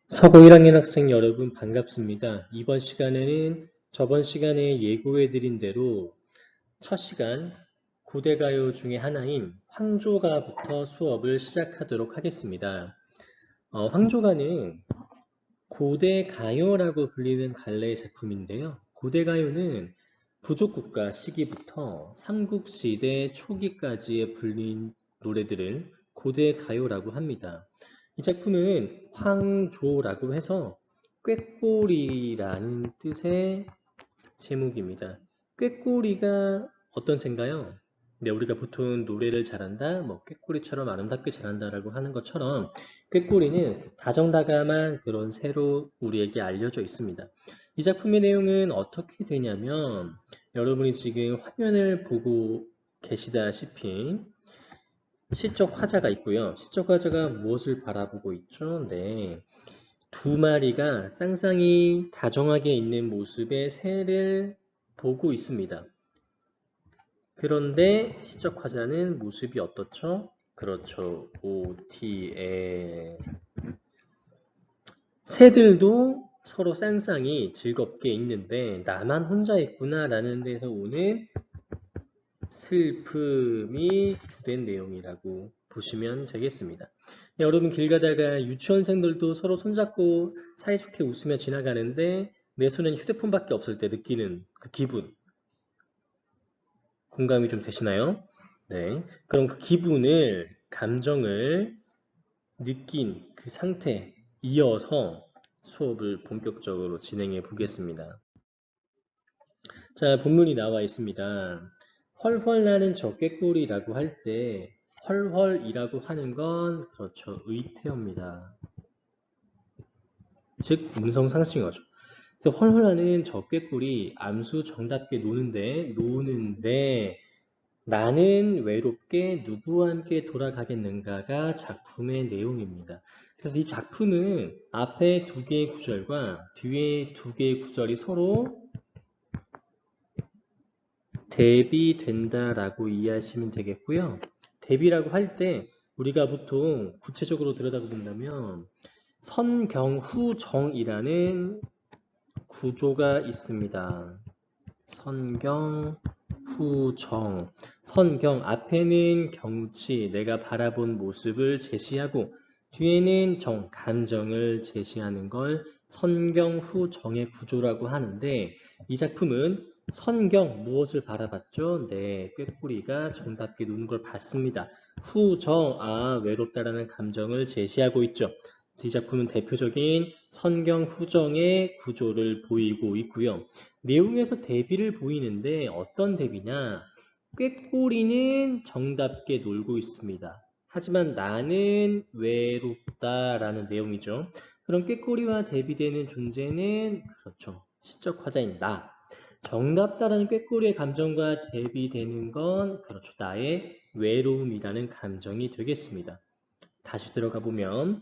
서고 1학년 학생 여러분 반갑습니다. 이번 시간에는 저번 시간에 예고해드린 대로 첫 시간 고대가요 중에 하나인 황조가부터 수업을 시작하도록 하겠습니다. 황조가는 고대가요라고 불리는 갈래의 작품인데요. 고대가요는 부족국가 시기부터 삼국시대 초기까지에 불린 노래들을 고대가요라고 합니다. 이 작품은 황조라고 해서 꾀꼬리라는 뜻의 제목입니다. 꾀꼬리가 어떤 새인가요? 네, 우리가 보통 노래를 잘한다, 뭐 꾀꼬리처럼 아름답게 잘한다라고 하는 것처럼 꾀꼬리는 다정다감한 그런 새로 우리에게 알려져 있습니다. 이 작품의 내용은 어떻게 되냐면 여러분이 지금 화면을 보고 계시다시피 시적 화자가 있고요. 시적 화자가 무엇을 바라보고 있죠? 네, 두 마리가 쌍쌍이 다정하게 있는 모습의 새를 보고 있습니다. 그런데 시적 화자는 모습이 어떻죠? 그렇죠. OTL. 새들도 서로 쌍쌍이 즐겁게 있는데 나만 혼자 있구나 라는 데서 오는 슬픔이 주된 내용이라고 보시면 되겠습니다. 여러분 길 가다가 유치원생들도 서로 손잡고 사이좋게 웃으며 지나가는데 내 손엔 휴대폰밖에 없을 때 느끼는 그 기분 공감이 좀 되시나요? 네, 그럼 그 기분을 감정을 느낀 그 상태 이어서 수업을 본격적으로 진행해 보겠습니다. 자, 본문이 나와 있습니다. 헐헐 나는 저 꾀꼬리라고 할 때 헐헐이라고 하는 건 그렇죠. 의태어입니다. 즉 음성 상승어죠. 그래서 헐헐 나는 저 꾀꼬리 암수 정답게 노는데 나는 외롭게 누구와 함께 돌아가겠는가가 작품의 내용입니다. 그래서 이 작품은 앞에 두 개의 구절과 뒤에 두 개의 구절이 서로 대비된다라고 이해하시면 되겠고요. 대비라고 할 때 우리가 보통 구체적으로 들여다본다면 선경후정이라는 구조가 있습니다. 선경후정. 선경 앞에는 경치, 내가 바라본 모습을 제시하고 뒤에는 정, 감정을 제시하는 걸 선경후정의 구조라고 하는데 이 작품은 선경, 무엇을 바라봤죠? 네, 꾀꼬리가 정답게 노는 걸 봤습니다. 후정, 외롭다라는 감정을 제시하고 있죠. 이 작품은 대표적인 선경 후정의 구조를 보이고 있고요. 내용에서 대비를 보이는데 어떤 대비냐? 꾀꼬리는 정답게 놀고 있습니다. 하지만 나는 외롭다라는 내용이죠. 그럼 꾀꼬리와 대비되는 존재는 그렇죠. 시적 화자인 나. 정답다라는 꾀꼬리의 감정과 대비되는 건 그렇죠. 나의 외로움이라는 감정이 되겠습니다. 다시 들어가 보면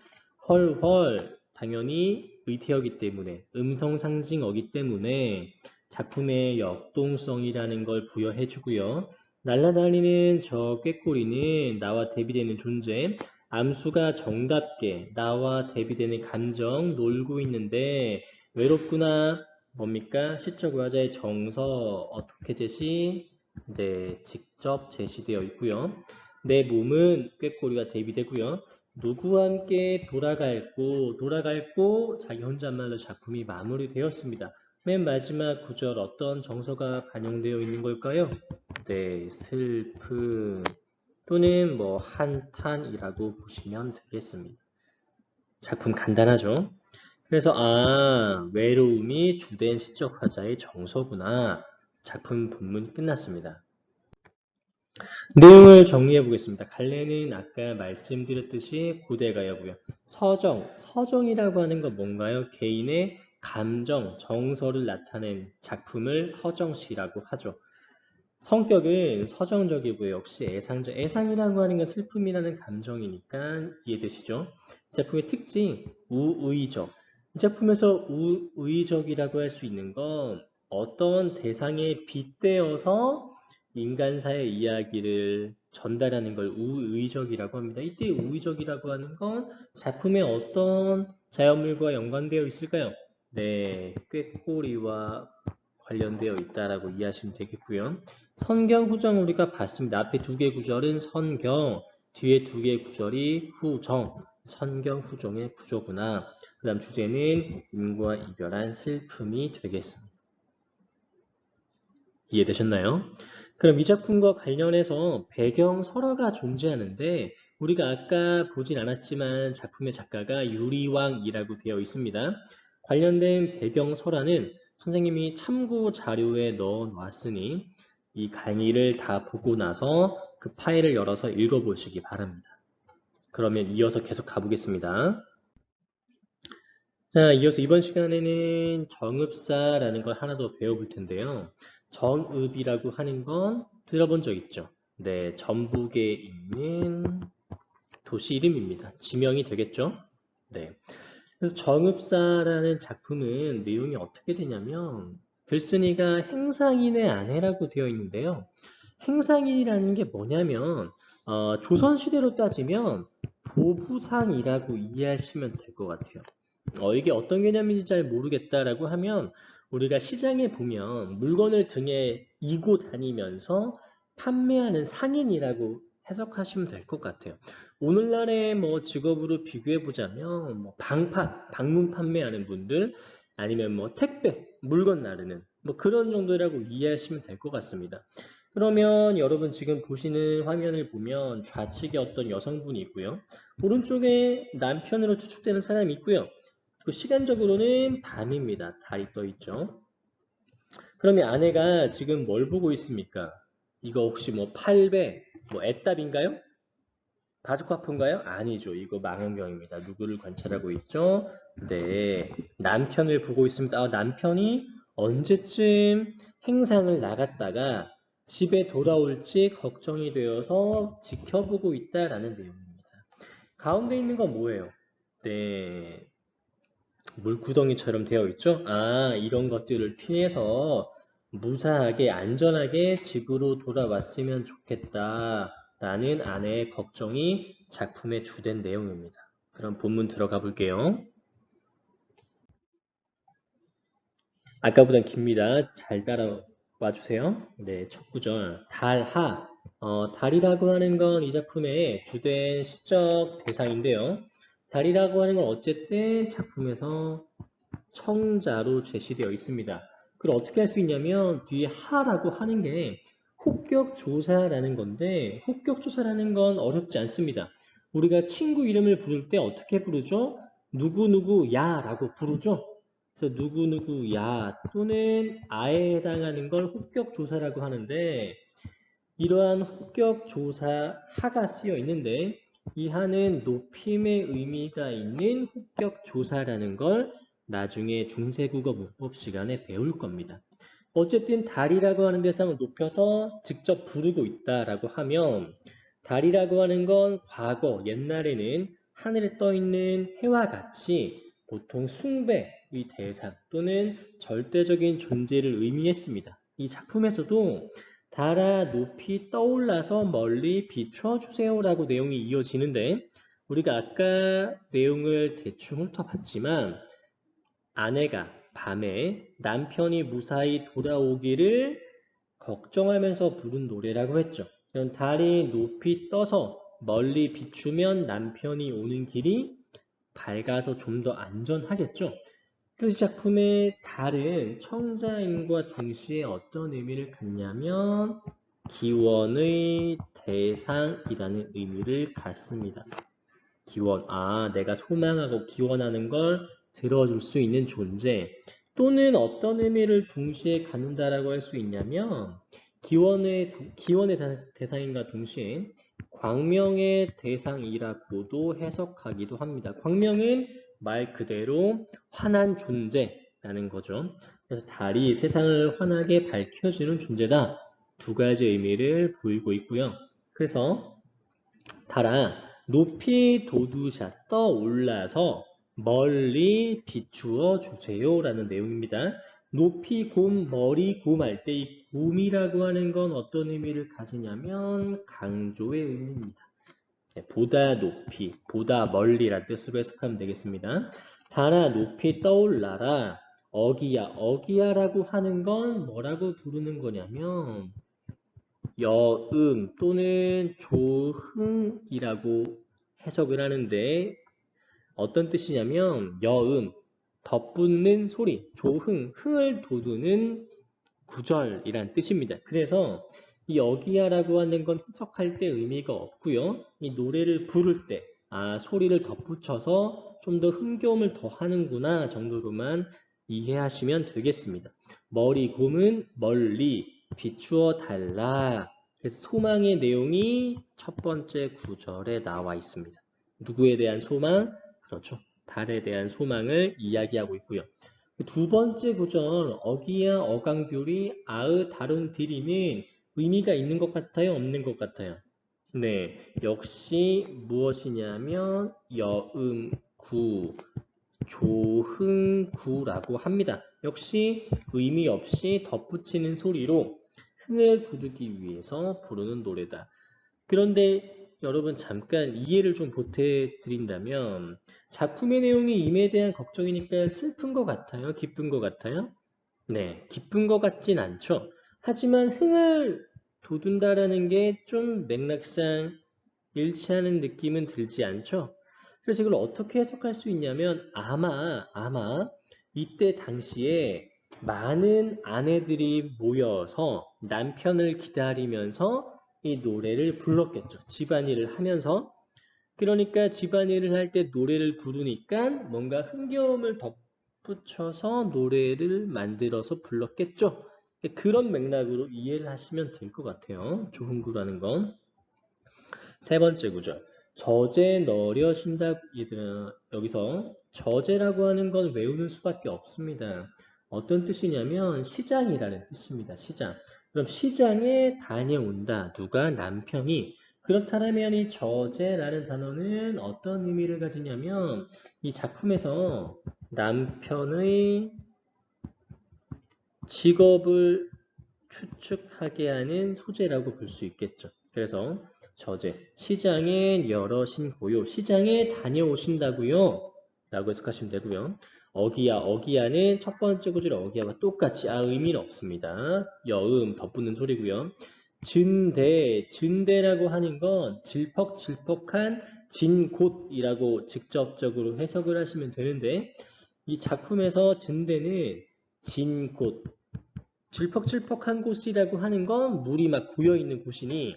헐헐 당연히 의태어기 때문에 음성 상징어기 때문에 작품의 역동성이라는 걸 부여해 주고요. 날아다니는 저 꾀꼬리는 나와 대비되는 존재, 암수가 정답게 나와 대비되는 감정 놀고 있는데 외롭구나. 뭡니까? 시적 화자의 정서 어떻게 제시? 네, 직접 제시되어 있고요. 내 몸은 꾀꼬리가 대비되고요. 누구와 함께 돌아갈고 자기 혼잣말로 작품이 마무리되었습니다. 맨 마지막 구절 어떤 정서가 반영되어 있는 걸까요? 네, 슬픔 또는 뭐 한탄이라고 보시면 되겠습니다. 작품 간단하죠? 그래서 외로움이 주된 시적 화자의 정서구나. 작품 본문 끝났습니다. 내용을 정리해 보겠습니다. 갈래는 아까 말씀드렸듯이 고대가요고요. 서정이라고 하는 건 뭔가요? 개인의 감정, 정서를 나타낸 작품을 서정시라고 하죠. 성격은 서정적이고요. 역시 애상이라고 하는 건 슬픔이라는 감정이니까 이해되시죠? 이 작품의 특징, 우의적. 이 작품에서 우의적이라고 할 수 있는 건 어떤 대상에 빗대어서 인간사의 이야기를 전달하는 걸 우의적이라고 합니다. 이때 우의적이라고 하는 건 작품의 어떤 자연물과 연관되어 있을까요? 네, 꾀꼬리와 관련되어 있다라고 이해하시면 되겠고요. 선경, 후정 우리가 봤습니다. 앞에 두 개 구절은 선경, 뒤에 두 개 구절이 후정. 선경, 후정의 구조구나. 그 다음 주제는 인과 이별한 슬픔이 되겠습니다. 이해되셨나요? 그럼 이 작품과 관련해서 배경 설화가 존재하는데 우리가 아까 보진 않았지만 작품의 작가가 유리왕이라고 되어 있습니다. 관련된 배경 설화는 선생님이 참고 자료에 넣어 놨으니 이 강의를 다 보고 나서 그 파일을 열어서 읽어보시기 바랍니다. 그러면 이어서 계속 가보겠습니다. 자, 이어서 이번 시간에는 정읍사라는 걸 하나 더 배워볼 텐데요. 정읍이라고 하는 건 들어본 적 있죠? 네, 전북에 있는 도시 이름입니다. 지명이 되겠죠? 네. 그래서 정읍사라는 작품은 내용이 어떻게 되냐면 글쓴이가 행상인의 아내라고 되어 있는데요. 행상인이라는 게 뭐냐면 조선시대로 따지면 보부상이라고 이해하시면 될 것 같아요. 이게 어떤 개념인지 잘 모르겠다라고 하면 우리가 시장에 보면 물건을 등에 이고 다니면서 판매하는 상인이라고 해석하시면 될 것 같아요. 오늘날의 뭐 직업으로 비교해 보자면 뭐 방문 판매하는 분들 아니면 뭐 택배, 물건 나르는 뭐 그런 정도라고 이해하시면 될 것 같습니다. 그러면 여러분 지금 보시는 화면을 보면 좌측에 어떤 여성분이 있고요. 오른쪽에 남편으로 추측되는 사람이 있고요. 그 시간적으로는 밤입니다. 달이 떠 있죠. 그러면 아내가 지금 뭘 보고 있습니까? 이거 혹시 뭐 8배, 뭐 애답인가요? 바주카프인가요? 아니죠. 이거 망원경입니다. 누구를 관찰하고 있죠? 네, 남편을 보고 있습니다. 남편이 언제쯤 행상을 나갔다가 집에 돌아올지 걱정이 되어서 지켜보고 있다라는 내용입니다. 가운데 있는 건 뭐예요? 네, 물구덩이처럼 되어 있죠? 이런 것들을 피해서 무사하게 안전하게 집으로 돌아왔으면 좋겠다 라는 아내의 걱정이 작품의 주된 내용입니다. 그럼 본문 들어가 볼게요. 아까보단 깁니다. 잘 따라와 주세요. 네, 첫 구절 달하. 달이라고 하는 건 이 작품의 주된 시적 대상인데요. 달이라고 하는 건 어쨌든 작품에서 청자로 제시되어 있습니다. 그걸 어떻게 할 수 있냐면 뒤에 하라고 하는 게 혹격조사라는 건데 혹격조사라는 건 어렵지 않습니다. 우리가 친구 이름을 부를 때 어떻게 부르죠? 누구누구야 라고 부르죠. 그래서 누구누구야 또는 아에 해당하는 걸 혹격조사라고 하는데 이러한 혹격조사 하가 쓰여 있는데 이 하는 높임의 의미가 있는 혹격조사라는 걸 나중에 중세국어 문법 시간에 배울 겁니다. 어쨌든 달이라고 하는 대상을 높여서 직접 부르고 있다라고 하면 달이라고 하는 건 과거 옛날에는 하늘에 떠 있는 해와 같이 보통 숭배의 대상 또는 절대적인 존재를 의미했습니다. 이 작품에서도 달아 높이 떠올라서 멀리 비춰주세요라고 내용이 이어지는데 우리가 아까 내용을 대충 훑어봤지만 아내가 밤에 남편이 무사히 돌아오기를 걱정하면서 부른 노래라고 했죠. 그럼 달이 높이 떠서 멀리 비추면 남편이 오는 길이 밝아서 좀 더 안전하겠죠. 그래서 이 작품의 달은 청자임과 동시에 어떤 의미를 갖냐면 기원의 대상이라는 의미를 갖습니다. 기원, 내가 소망하고 기원하는 걸 들어줄 수 있는 존재 또는 어떤 의미를 동시에 갖는다라고 할 수 있냐면 기원의 대상인과 동시에 광명의 대상이라고도 해석하기도 합니다. 광명은 말 그대로 환한 존재라는 거죠. 그래서 달이 세상을 환하게 밝혀주는 존재다. 두 가지 의미를 보이고 있고요. 그래서 달아 높이 돋우셔 떠올라서 멀리 비추어 주세요 라는 내용입니다. 높이 곰, 머리 곰 할 때 이 곰이라고 하는 건 어떤 의미를 가지냐면 강조의 의미입니다. 보다 높이, 보다 멀리라는 뜻으로 해석하면 되겠습니다. 달아 높이 떠올라라. 어기야, 어기야라고 하는 건 뭐라고 부르는 거냐면 여음 또는 조흥이라고 해석을 하는데 어떤 뜻이냐면 여음, 덧붙는 소리, 조흥, 흥을 돋우는 구절이란 뜻입니다. 그래서 이 어기야라고 하는 건 해석할 때 의미가 없고요. 이 노래를 부를 때 소리를 덧붙여서 좀 더 흥겨움을 더하는구나 정도로만 이해하시면 되겠습니다. 머리 곰은 멀리 비추어 달라. 그래서 소망의 내용이 첫 번째 구절에 나와 있습니다. 누구에 대한 소망? 그렇죠. 달에 대한 소망을 이야기하고 있고요. 두 번째 구절 어기야 어강듀리 아으 다룬 디리는 의미가 있는 것 같아요? 없는 것 같아요? 네, 역시 무엇이냐면 여음구, 조흥구라고 합니다. 역시 의미 없이 덧붙이는 소리로 흥을 돋우기 위해서 부르는 노래다. 그런데 여러분 잠깐 이해를 좀 보태드린다면 작품의 내용이 임에 대한 걱정이니까 슬픈 것 같아요? 기쁜 것 같아요? 네, 기쁜 것 같진 않죠. 하지만 흥을 돋운다라는 게 좀 맥락상 일치하는 느낌은 들지 않죠. 그래서 이걸 어떻게 해석할 수 있냐면 아마 이때 당시에 많은 아내들이 모여서 남편을 기다리면서 이 노래를 불렀겠죠. 집안일을 하면서. 그러니까 집안일을 할 때 노래를 부르니까 뭔가 흥겨움을 덧붙여서 노래를 만들어서 불렀겠죠. 그런 맥락으로 이해를 하시면 될 것 같아요. 조흥구라는 건. 세 번째 구절. 저제 너려 쉰다 얘들아 여기서 저제라고 하는 건 외우는 수밖에 없습니다. 어떤 뜻이냐면 시장이라는 뜻입니다. 시장. 그럼 시장에 다녀온다. 누가? 남편이. 그렇다면 이 저제라는 단어는 어떤 의미를 가지냐면 이 작품에서 남편의 직업을 추측하게 하는 소재라고 볼 수 있겠죠. 그래서 저제 시장에 여러신 고요. 시장에 다녀오신다고요. 라고 해석하시면 되고요. 어기야, 어기야는 첫 번째 구절의 어기야와 똑같이 의미는 없습니다. 여음, 덧붙는 소리고요. 증대, 증대라고 하는 건 질퍽질퍽한 진곳이라고 직접적으로 해석을 하시면 되는데 이 작품에서 증대는 진곳, 질퍽질퍽한 곳이라고 하는 건 물이 막 고여있는 곳이니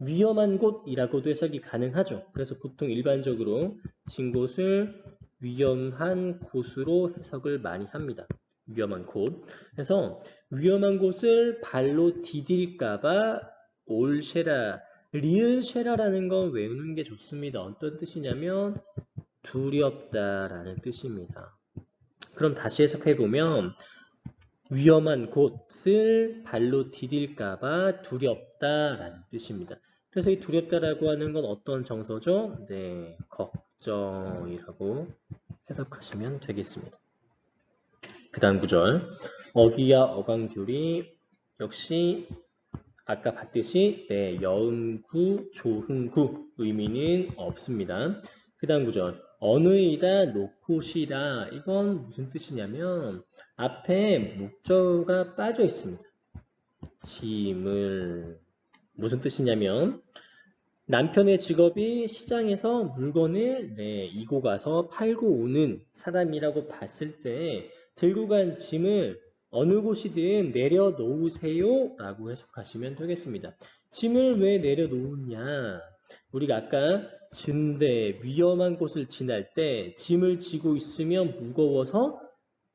위험한 곳이라고도 해석이 가능하죠. 그래서 보통 일반적으로 진 곳을 위험한 곳으로 해석을 많이 합니다. 위험한 곳. 그래서 위험한 곳을 발로 디딜까봐 올쉐라, 리을쉐라라는 건 외우는 게 좋습니다. 어떤 뜻이냐면 두렵다라는 뜻입니다. 그럼 다시 해석해보면 위험한 곳을 발로 디딜까봐 두렵다라는 뜻입니다. 그래서 이 두렵다라고 하는 건 어떤 정서죠? 네, 걱정이라고 해석하시면 되겠습니다. 그 다음 구절. 어기야 어강귤이 역시 아까 봤듯이 네, 여음구, 조흥구 의미는 없습니다. 그 다음 구절. 어느이다 놓고시라 이건 무슨 뜻이냐면 앞에 목적어가 빠져 있습니다. 짐을 무슨 뜻이냐면 남편의 직업이 시장에서 물건을 이고 가서 팔고 오는 사람이라고 봤을 때 들고 간 짐을 어느 곳이든 내려놓으세요 라고 해석하시면 되겠습니다. 짐을 왜 내려놓느냐? 우리가 아까 진대 위험한 곳을 지날 때 짐을 지고 있으면 무거워서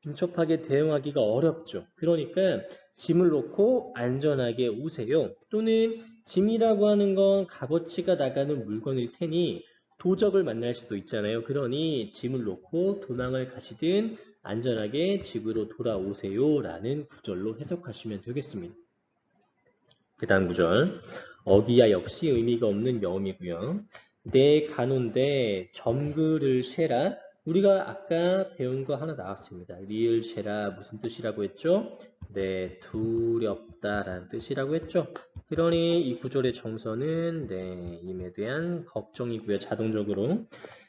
민첩하게 대응하기가 어렵죠. 그러니까 짐을 놓고 안전하게 오세요. 또는 짐이라고 하는 건 값어치가 나가는 물건일 테니 도적을 만날 수도 있잖아요. 그러니 짐을 놓고 도망을 가시든 안전하게 집으로 돌아오세요 라는 구절로 해석하시면 되겠습니다. 그 다음 구절. 어기야 역시 의미가 없는 여음이고요. 내 가논데 점그를 쉐라. 우리가 아까 배운 거 하나 나왔습니다. 리을 쉐라 무슨 뜻이라고 했죠? 네, 두렵다라는 뜻이라고 했죠. 그러니 이 구절의 정서는 임에 대한 걱정이고요. 자동적으로.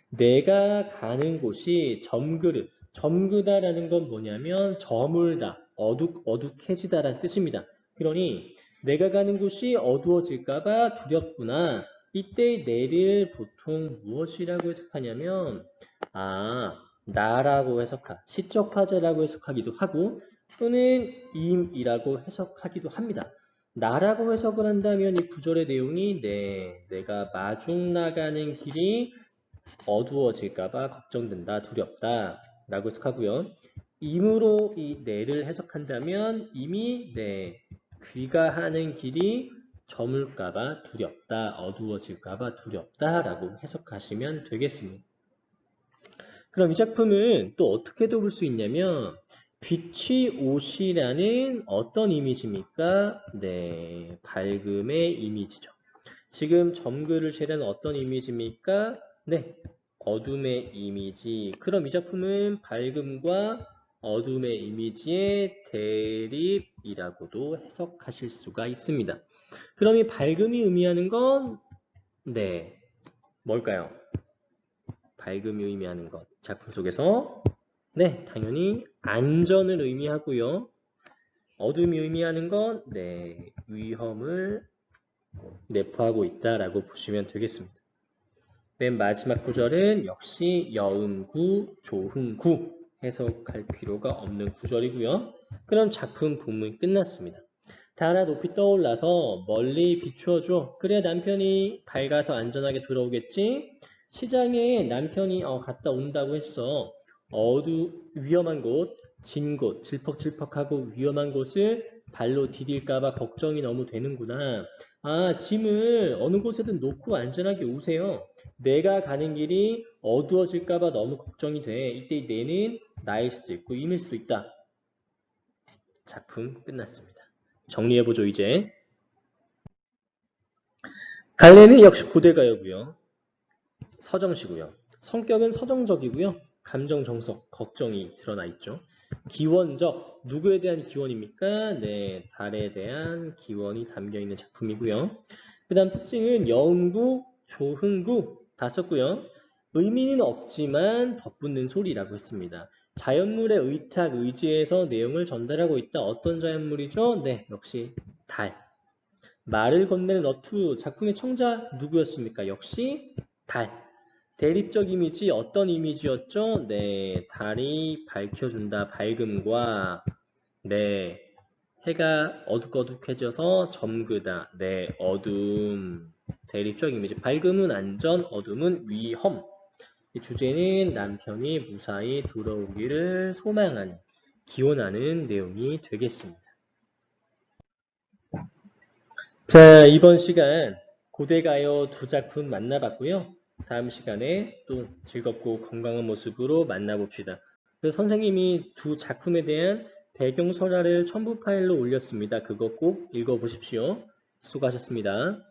내가 가는 곳이 점그다라는 건 뭐냐면 저물다, 어둑해지다라는 뜻입니다. 그러니 내가 가는 곳이 어두워질까봐 두렵구나. 이때 내를 보통 무엇이라고 해석하냐면 나라고 시적 화자라고 해석하기도 하고 또는 임이라고 해석하기도 합니다. 나라고 해석을 한다면 이 구절의 내용이 내가 마중 나가는 길이 어두워질까봐 걱정된다, 두렵다 라고 해석하고요. 임으로 이 내를 해석한다면 임이 귀가하는 길이 저물까봐 두렵다, 어두워질까봐 두렵다 라고 해석하시면 되겠습니다. 그럼 이 작품은 또 어떻게 볼 수 있냐면 빛이 옷이라는 어떤 이미지입니까? 밝음의 이미지죠. 지금 점그를 쉐라는 어떤 이미지입니까? 어둠의 이미지. 그럼 이 작품은 밝음과 어둠의 이미지의 대립이라고도 해석하실 수가 있습니다. 그럼 이 밝음이 의미하는 건 뭘까요? 밝음이 의미하는 것. 작품 속에서 당연히 안전을 의미하고요. 어둠이 의미하는 건 위험을 내포하고 있다라고 보시면 되겠습니다. 맨 마지막 구절은 역시 여음구, 조흥구 해석할 필요가 없는 구절이고요. 그럼 작품 본문 끝났습니다. 달아 높이 떠올라서 멀리 비추어줘. 그래 남편이 밝아서 안전하게 돌아오겠지. 시장에 남편이 갔다 온다고 했어. 위험한 곳, 진 곳, 질퍽질퍽하고 위험한 곳을 발로 디딜까봐 걱정이 너무 되는구나. 짐을 어느 곳에든 놓고 안전하게 오세요. 내가 가는 길이 어두워질까봐 너무 걱정이 돼. 이때 내는 나일 수도 있고 임일 수도 있다. 작품 끝났습니다. 정리해보죠, 이제. 갈래는 역시 고대가요고요. 서정시고요. 성격은 서정적이고요. 감정 정석, 걱정이 드러나 있죠. 기원적, 누구에 대한 기원입니까? 달에 대한 기원이 담겨있는 작품이고요. 그 다음 특징은 여음구, 조흥구 다 썼고요. 의미는 없지만 덧붙는 소리라고 했습니다. 자연물의 의탁, 의지에서 내용을 전달하고 있다. 어떤 자연물이죠? 역시 달. 말을 건네는 어투, 작품의 청자 누구였습니까? 역시 달. 대립적 이미지 어떤 이미지였죠? 달이 밝혀준다. 밝음과 해가 어둑어둑해져서 점그다. 어둠. 대립적 이미지. 밝음은 안전, 어둠은 위험. 이 주제는 남편이 무사히 돌아오기를 소망하는, 기원하는 내용이 되겠습니다. 자, 이번 시간 고대가요 두 작품 만나봤고요. 다음 시간에 또 즐겁고 건강한 모습으로 만나봅시다. 그래서 선생님이 두 작품에 대한 배경 설화를 첨부 파일로 올렸습니다. 그거 꼭 읽어보십시오. 수고하셨습니다.